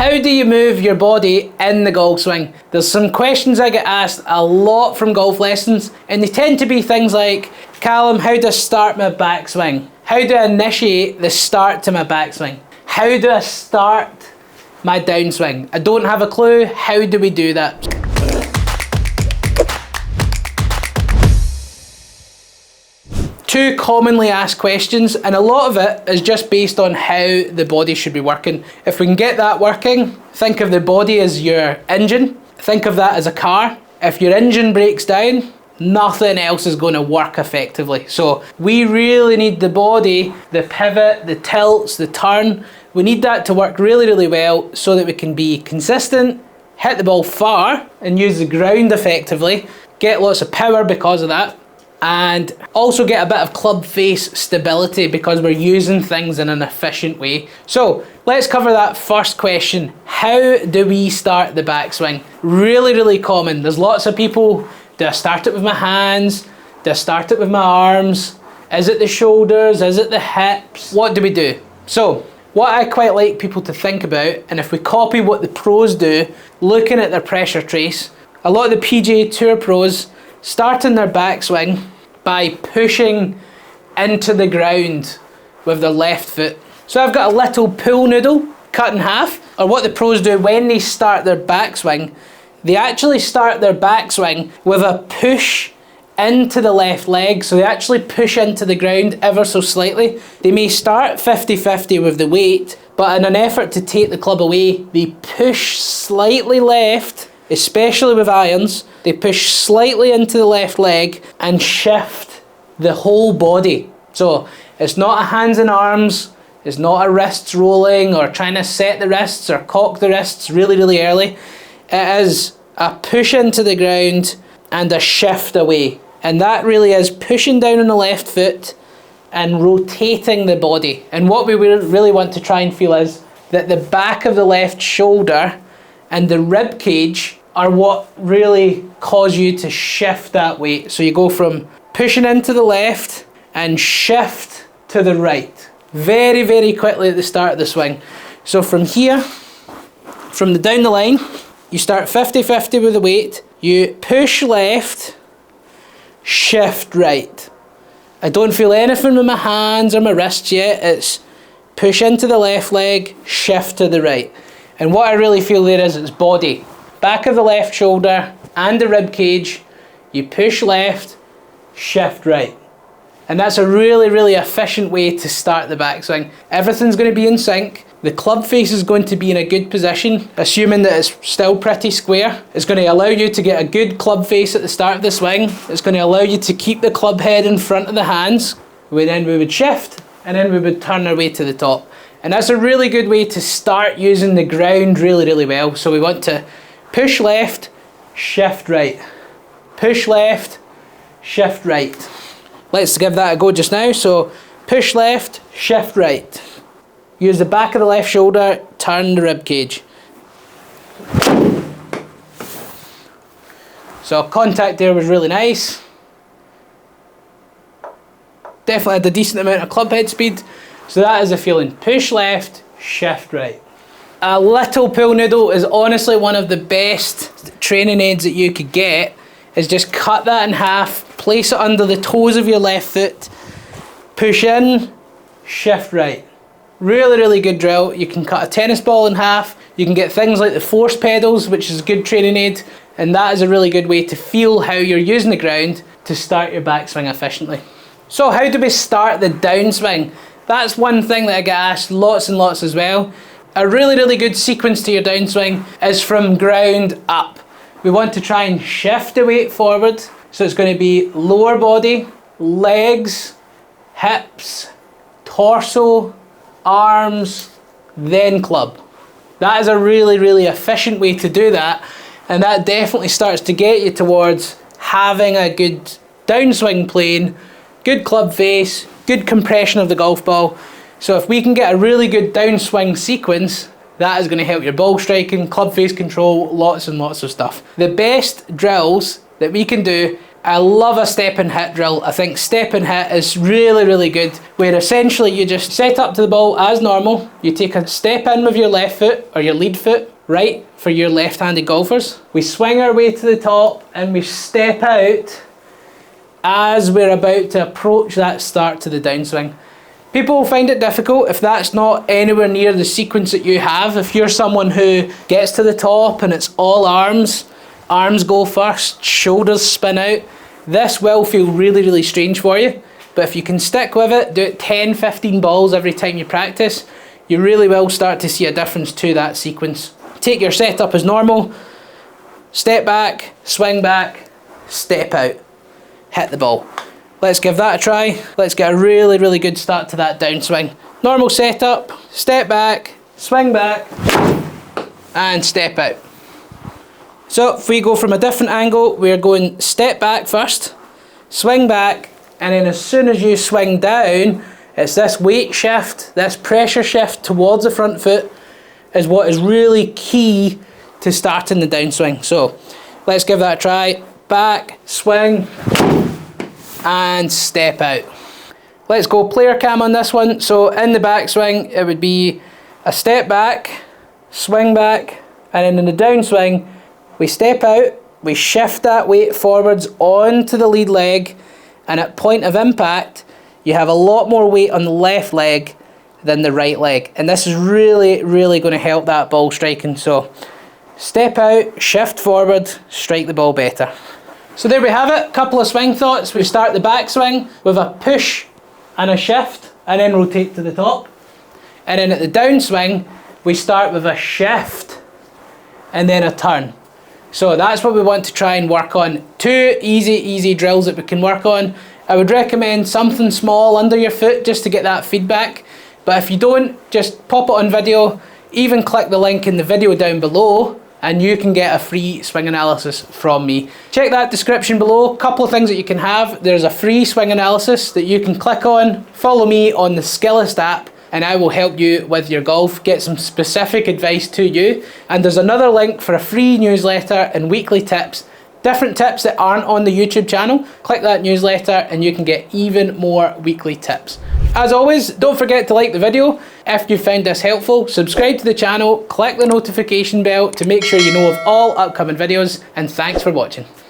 How do you move your body in the golf swing? There's some questions I get asked a lot from golf lessons, and they tend to be things like, Callum, how do I start my backswing? How do I initiate the start to my backswing? How do I start my downswing? I don't have a clue. How do we do that? Two commonly asked questions, and a lot of it is just based on how the body should be working. If we can get that working, think of the body as your engine. Think of that as a car. If your engine breaks down, nothing else is going to work effectively. So we really need the body, the pivot, the tilts, the turn. We need that to work really, really well so that we can be consistent, hit the ball far and use the ground effectively, get lots of power because of that, and also get a bit of club face stability because we're using things in an efficient way. So let's cover that first question. How do we start the backswing? Really, really common. There's lots of people, do I start it with my hands? Do I start it with my arms? Is it the shoulders? Is it the hips? What do we do? So what I quite like people to think about, and if we copy what the pros do, looking at their pressure trace, a lot of the PGA Tour pros starting their backswing by pushing into the ground with their left foot. So I've got a little pool noodle cut in half, or what the pros do when they start their backswing, they actually start their backswing with a push into the left leg, so they actually push into the ground ever so slightly. They may start 50-50 with the weight, but in an effort to take the club away, they push slightly left, especially with irons. They push slightly into the left leg and shift the whole body. So it's not a hands and arms, it's not a wrists rolling or trying to set the wrists or cock the wrists really, really early. It is a push into the ground and a shift away. And that really is pushing down on the left foot and rotating the body. And what we really want to try and feel is that the back of the left shoulder and the rib cage are what really cause you to shift that weight. So you go from pushing into the left and shift to the right. Very, very quickly at the start of the swing. So from here, from the down the line, you start 50-50 with the weight. You push left, shift right. I don't feel anything with my hands or my wrists yet. It's push into the left leg, shift to the right. And what I really feel there is it's body. Back of the left shoulder and the rib cage, you push left, shift right. And that's a really, really efficient way to start the backswing. Everything's going to be in sync. The club face is going to be in a good position, assuming that it's still pretty square. It's going to allow you to get a good club face at the start of the swing. It's going to allow you to keep the club head in front of the hands. Then we would shift, and then we would turn our way to the top. And that's a really good way to start using the ground really, really well. So we want to push left, shift right. Push left, shift right. Let's give that a go just now. So push left, shift right. Use the back of the left shoulder, turn the rib cage. So contact there was really nice. Definitely had a decent amount of club head speed. So that is a feeling. Push left, shift right. A little pool noodle is honestly one of the best training aids that you could get. Is just cut that in half, place it under the toes of your left foot, push in, shift right. Really, really good drill. You can cut a tennis ball in half. You can get things like the force pedals, which is a good training aid, and that is a really good way to feel how you're using the ground to start your backswing efficiently. So how do we start the downswing? That's one thing that I get asked lots and lots as well. A really, really good sequence to your downswing is from ground up. We want to try and shift the weight forward. So it's going to be lower body, legs, hips, torso, arms, then club. That is a really, really efficient way to do that. And that definitely starts to get you towards having a good downswing plane, good club face, good compression of the golf ball. So if we can get a really good downswing sequence, that is going to help your ball striking, club face control, lots and lots of stuff. The best drills that we can do I love a step and hit drill. I think step and hit is really, really good, where essentially you just set up to the ball as normal. You take a step in with your left foot or your lead foot, right, for your left-handed golfers. We swing our way to the top and we step out as we're about to approach that start to the downswing. People will find it difficult if that's not anywhere near the sequence that you have. If you're someone who gets to the top and it's all arms, arms go first, shoulders spin out, this will feel really, really strange for you. But if you can stick with it, do it 10, 15 balls every time you practice, you really will start to see a difference to that sequence. Take your setup as normal, step back, swing back, step out, hit the ball. Let's give that a try. Let's get a really, really good start to that downswing. Normal setup, step back, swing back, and step out. So if we go from a different angle, we're going step back first, swing back, and then as soon as you swing down, it's this weight shift, this pressure shift towards the front foot is what is really key to starting the downswing. So let's give that a try. Back, swing, and step out. Let's go player cam on this one. So in the backswing, it would be a step back, swing back, and then in the downswing, we step out, we shift that weight forwards onto the lead leg, and at point of impact, you have a lot more weight on the left leg than the right leg. And this is really, really going to help that ball striking. So step out, shift forward, strike the ball better. So there we have it, a couple of swing thoughts. We start the backswing with a push and a shift, and then rotate to the top. And then at the downswing, we start with a shift and then a turn. So that's what we want to try and work on. Two easy drills that we can work on. I would recommend something small under your foot just to get that feedback. But if you don't, just pop it on video, even click the link in the video down below, and you can get a free swing analysis from me. Check that description below. A couple of things that you can have. There's a free swing analysis that you can click on. Follow me on the Skillest app, and I will help you with your golf, get some specific advice to you. And there's another link for a free newsletter and weekly tips, different tips that aren't on the YouTube channel. Click that newsletter and you can get even more weekly tips. As always, don't forget to like the video. If you found this helpful, subscribe to the channel, click the notification bell to make sure you know of all upcoming videos, and thanks for watching.